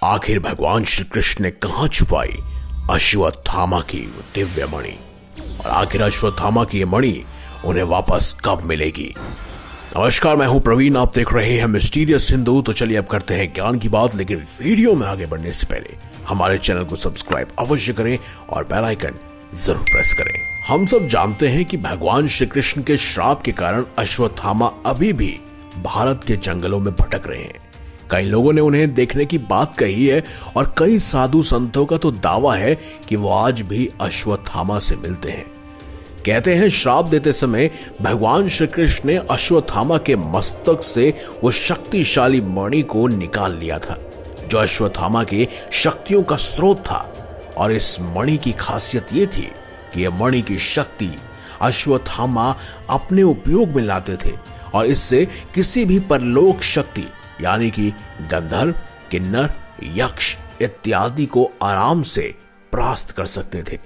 आखिर भगवान श्री कृष्ण ने कहां छुपाई अश्वत्थामा की दिव्य मणि, और आखिर अश्वत्थामा की ये मणि उन्हें वापस कब मिलेगी। नमस्कार, मैं हूं प्रवीण, आप देख रहे हैं मिस्टीरियस हिंदू। तो चलिए अब करते हैं ज्ञान की बात, लेकिन वीडियो में आगे बढ़ने से पहले हमारे चैनल को सब्सक्राइब अवश्य करें और बेल आइकन जरूर प्रेस करें। हम सब जानते हैं कि भगवान श्री कृष्ण के श्राप के कारण अश्वत्थामा अभी भी भारत के जंगलों में भटक रहे हैं। कई लोगों ने उन्हें देखने की बात कही है और कई साधु संतों का तो दावा है कि वो आज भी अश्वत्थामा से मिलते हैं। कहते हैं श्राप देते समय भगवान श्री कृष्ण ने अश्वत्थामा के मस्तक से वो शक्तिशाली मणि को निकाल लिया था, जो अश्वत्थामा की शक्तियों का स्रोत था। और इस मणि की खासियत ये थी कि यह मणि की शक्ति अश्वत्थामा अपने उपयोग में लाते थे और इससे किसी भी परलोक शक्ति यानी कि गंधर्व, किन्नर, यक्ष इत्यादि को आराम से परास्त कर सकते थे।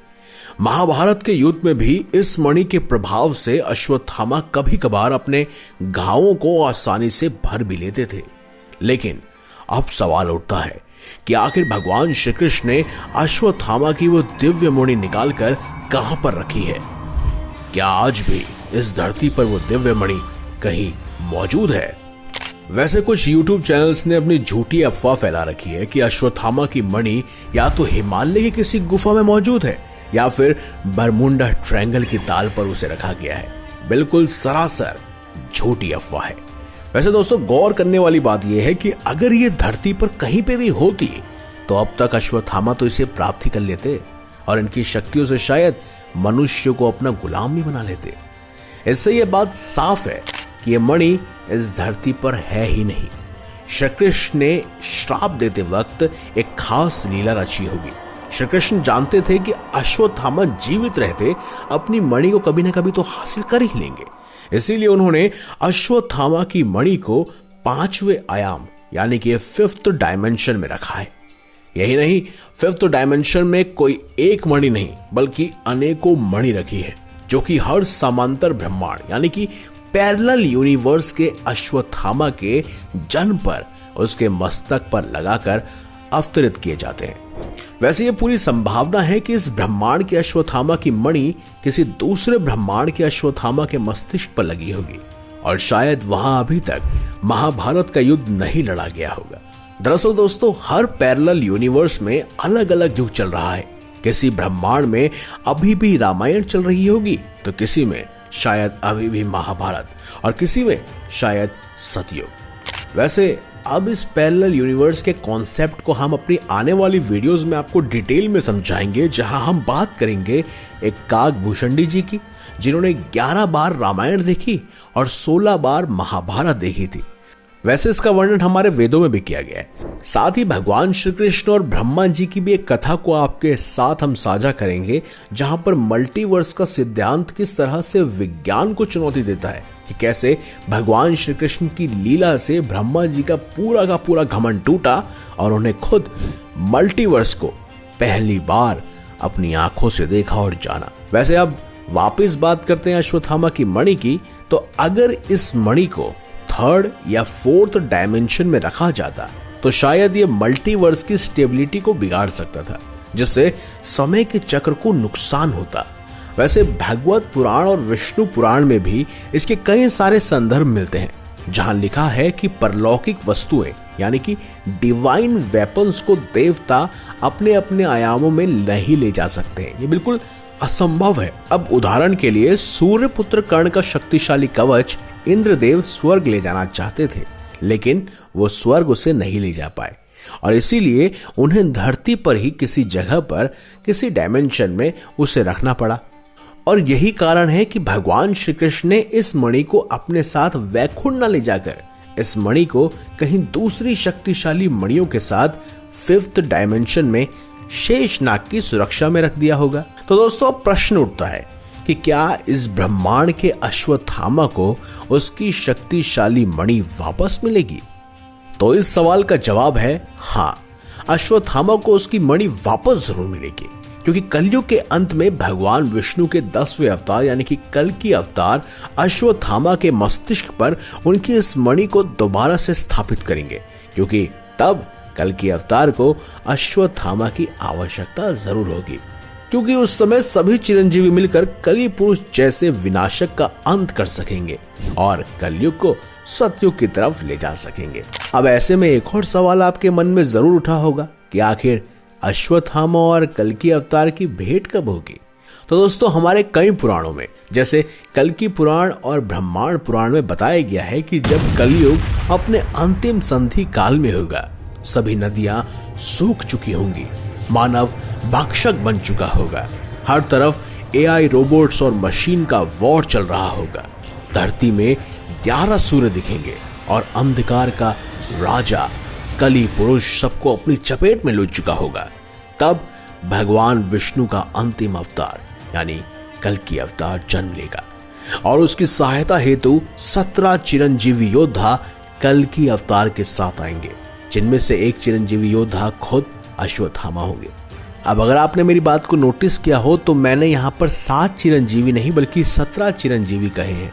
महाभारत के युद्ध में भी इस मणि के प्रभाव से अश्वत्थामा कभी कभार अपने घावों को आसानी से भर भी लेते थे। लेकिन अब सवाल उठता है कि आखिर भगवान श्री कृष्ण ने अश्वत्थामा की वो दिव्य मणि निकालकर कहां पर रखी है? क्या आज भी इस धरती पर वो दिव्य मणि कहीं मौजूद है? वैसे कुछ YouTube चैनल्स ने अपनी झूठी अफवाह फैला रखी है कि अश्वत्थामा की मणि या तो हिमालय की किसी गुफा में मौजूद है या फिर बरमुंडा ट्रायंगल की ताल पर उसे रखा गया है। बिल्कुल सरासर झूठी अफवाह है। वैसे दोस्तों, गौर करने वाली बात यह है कि अगर ये धरती पर कहीं पे भी होती तो अब तक अश्वत्थामा तो इसे प्राप्त ही कर लेते और इनकी शक्तियों से शायद मनुष्य को अपना गुलाम भी बना लेते। इससे यह बात साफ है कि यह मणि इस धरती पर है ही नहीं। श्री कृष्ण ने श्राप देते वक्त एक खास लीला रची होगी। श्री कृष्ण जानते थे कि अश्वत्थामा जीवित रहते अपनी मणि को कभी ना कभी तो हासिल कर ही लेंगे। इसीलिए उन्होंने अश्वत्थामा की मणि को 5वें आयाम यानी कि 5th डायमेंशन में रखा है। यही नहीं, 5th डायमेंशन में कोई एक मणि नहीं बल्कि अनेकों मणि रखी है, जो कि हर समांतर ब्रह्मांड यानी कि पैरेलल यूनिवर्स के अश्वत्थामा के जन्म पर उसके मस्तक पर लगाकर अवतरित किए जाते हैं। वैसे ये पूरी संभावना है कि इस ब्रह्मांड के अश्वत्थामा की मणि किसी दूसरे ब्रह्मांड के अश्वत्थामा के मस्तिष्क पर लगी होगी और शायद वहां अभी तक महाभारत का युद्ध नहीं लड़ा गया होगा। दरअसल दोस्तों, हर पैरेलल यूनिवर्स में अलग अलग युग चल रहा है। किसी ब्रह्मांड में अभी भी रामायण चल रही होगी तो किसी में शायद अभी भी महाभारत और किसी में शायद सतयुग। वैसे अब इस पैरेलल यूनिवर्स के कॉन्सेप्ट को हम अपनी आने वाली वीडियोस में आपको डिटेल में समझाएंगे, जहां हम बात करेंगे एक काकभूषणी जी की, जिन्होंने 11 बार रामायण देखी और 16 बार महाभारत देखी थी। वैसे इसका वर्णन हमारे वेदों में भी किया गया है। साथ ही भगवान श्री कृष्ण और ब्रह्मा जी की भी एक कथा को आपके साथ हम साझा करेंगे, जहां पर मल्टीवर्स का सिद्धांत किस तरह से विज्ञान को चुनौती देता है कि कैसे भगवान श्री कृष्ण की लीला से ब्रह्मा जी का पूरा घमंड टूटा और उन्हें खुद मल्टीवर्स को पहली बार अपनी आंखों से देखा और जाना। वैसे अब वापस बात करते हैं अश्वत्थामा की मणि की। तो अगर इस मणि को 3rd या 4th डायमेंशन में रखा जाता तो शायद ये मल्टीवर्स की स्टेबिलिटी को बिगाड़ सकता था, जिससे समय के चक्र को नुकसान होता। वैसे भगवत पुराण और विष्णु पुराण में भी इसके कई सारे संदर्भ मिलते हैं, जहां लिखा है कि परलौकिक वस्तुएं यानी कि डिवाइन वेपन्स को देवता अपने अपने आयामों में नहीं ले जा सकते हैं। ये बिल्कुल असंभव है। अब उदाहरण के लिए सूर्यपुत्र कर्ण का शक्तिशाली कवच इंद्रदेव स्वर्ग ले जाना चाहते थे, लेकिन वो स्वर्ग उसे नहीं ले जा पाए और इसीलिए उन्हें धरती पर ही किसी जगह पर किसी डायमेंशन में उसे रखना पड़ा। और यही कारण है कि भगवान श्री कृष्ण ने इस मणि को अपने साथ वैकुंठ न ले जाकर इस मणि को कहीं दूसरी शक्तिशाली मणियों के साथ 5th डायमेंशन में शेषनाग की सुरक्षा में रख दिया होगा। तो दोस्तों, अब प्रश्न उठता है कि क्या इस ब्रह्मांड के अश्वत्थामा को उसकी शक्तिशाली मणि वापस मिलेगी? तो इस सवाल का जवाब है हाँ, अश्वत्थामा को उसकी मणि वापस जरूर मिलेगी, क्योंकि कलयुग के अंत में भगवान विष्णु के 10वें अवतार यानी कि कल की अवतार अश्वत्थामा के मस्तिष्क पर उनकी इस मणि को दोबारा से स्थापित करेंगे, क्योंकि तब कल की अवतार को अश्वत्थामा की आवश्यकता जरूर होगी, क्योंकि उस समय सभी चिरंजीवी मिलकर कली पुरुष जैसे विनाशक का अंत कर सकेंगे और कलयुग को सतयुग की तरफ ले जा सकेंगे। अब ऐसे में एक और सवाल आपके मन में जरूर उठा होगा कि आखिर अश्वत्थामा और कल्कि अवतार की भेंट कब होगी। तो दोस्तों, हमारे कई पुराणों में जैसे कल्कि पुराण और ब्रह्मांड पुराण में बताया गया है कि जब कलयुग अपने अंतिम संधि काल में होगा, सभी नदियां सूख चुकी होंगी, मानव भक्षक बन चुका होगा, हर तरफ एआई रोबोट्स और मशीन का वॉर चल रहा होगा, धरती में 11 सूर्य दिखेंगे और अंधकार का राजा कली पुरुष सबको अपनी चपेट में ले चुका होगा। तब भगवान विष्णु का अंतिम अवतार यानी कल्कि अवतार जन्म लेगा और उसकी सहायता हेतु 17 चिरंजीवी योद्धा कल्कि अवतार के साथ आएंगे, जिनमें से एक चिरंजीवी योद्धा खुद अश्वत्थामा होंगे। अब अगर आपने मेरी बात को नोटिस किया हो तो मैंने यहाँ पर 7 चिरंजीवी नहीं बल्कि 17 चिरंजीवी कहे हैं।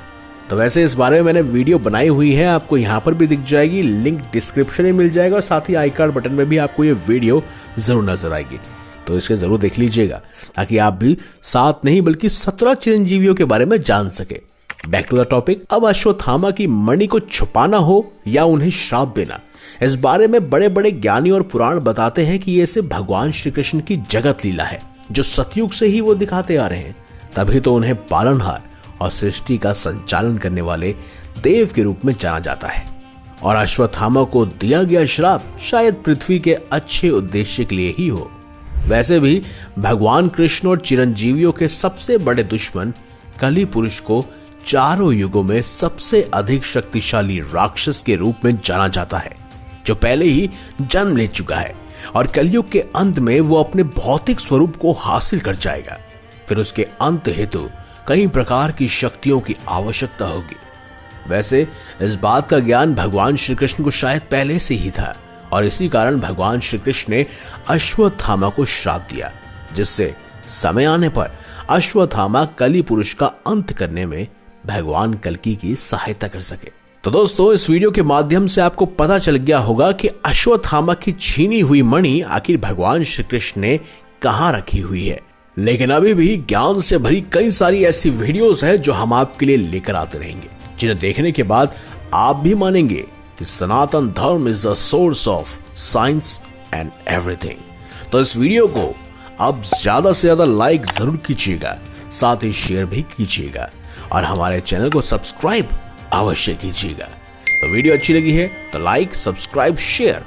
तो वैसे इस बारे में मैंने वीडियो बनाई हुई है, आपको यहाँ पर भी दिख जाएगी, लिंक डिस्क्रिप्शन में मिल जाएगा और साथ ही आई कार्ड बटन में भी आपको ये वीडियो जरूर नजर आएगी, तो इसे जरूर देख लीजिएगा ताकि आप भी 7 नहीं बल्कि 17 चिरंजीवियों के बारे में जान सके। Back to the topic. अब अश्वत्थामा की मणि को छुपाना हो या उन्हें श्राप देना, इस बारे में बड़े बड़े ज्ञानी और पुराण बताते हैं कि ये सिर्फ भगवान श्री कृष्ण की जगत लीला है जो सतयुग से ही वो दिखाते आ रहे हैं। तभी तो उन्हें पालनहार और सृष्टि का संचालन करने वाले देव के रूप में जाना जाता है। और अश्वत्थामा को दिया गया श्राप शायद पृथ्वी के अच्छे उद्देश्य के लिए ही हो। वैसे भी भगवान कृष्ण और चिरंजीवियों के सबसे बड़े दुश्मन कली पुरुष को चारों युगों में सबसे अधिक शक्तिशाली राक्षस के रूप में जाना जाता है, जो पहले ही जन्म ले चुका है और कलयुग के अंत में वो अपने भौतिक स्वरूप को हासिल कर जाएगा। फिर उसके अंत हेतु कई प्रकार की शक्तियों की आवश्यकता होगी। वैसे इस बात का ज्ञान भगवान श्री कृष्ण को शायद पहले से ही था और इसी कारण भगवान श्री कृष्ण ने अश्वत्थामा को श्राप दिया, जिससे समय आने पर अश्वत्थामा कली पुरुष का अंत करने में भगवान कल्कि की सहायता कर सके। तो दोस्तों, इस वीडियो के माध्यम से आपको पता चल गया होगा कि अश्वत्थामा की छीनी हुई मणि आखिर भगवान श्री कृष्ण ने कहां रखी हुई है। लेकिन अभी भी ज्ञान से भरी कई सारी ऐसी वीडियोस है जो हम आपके लिए लेकर आते रहेंगे, जिन्हें देखने के बाद आप भी मानेंगे कि सनातन धर्म is the source of science and everything. तो इस वीडियो को आप ज्यादा से ज्यादा लाइक जरूर कीजिएगा, साथ ही शेयर भी कीजिएगा और हमारे चैनल को सब्सक्राइब अवश्य कीजिएगा। तो वीडियो अच्छी लगी है तो लाइक, सब्सक्राइब, शेयर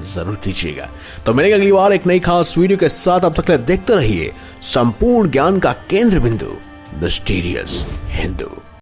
जरूर कीजिएगा। तो मिलेंगे अगली बार एक नई खास वीडियो के साथ। अब तक देखते रहिए संपूर्ण ज्ञान का केंद्र बिंदु मिस्टीरियस हिंदू।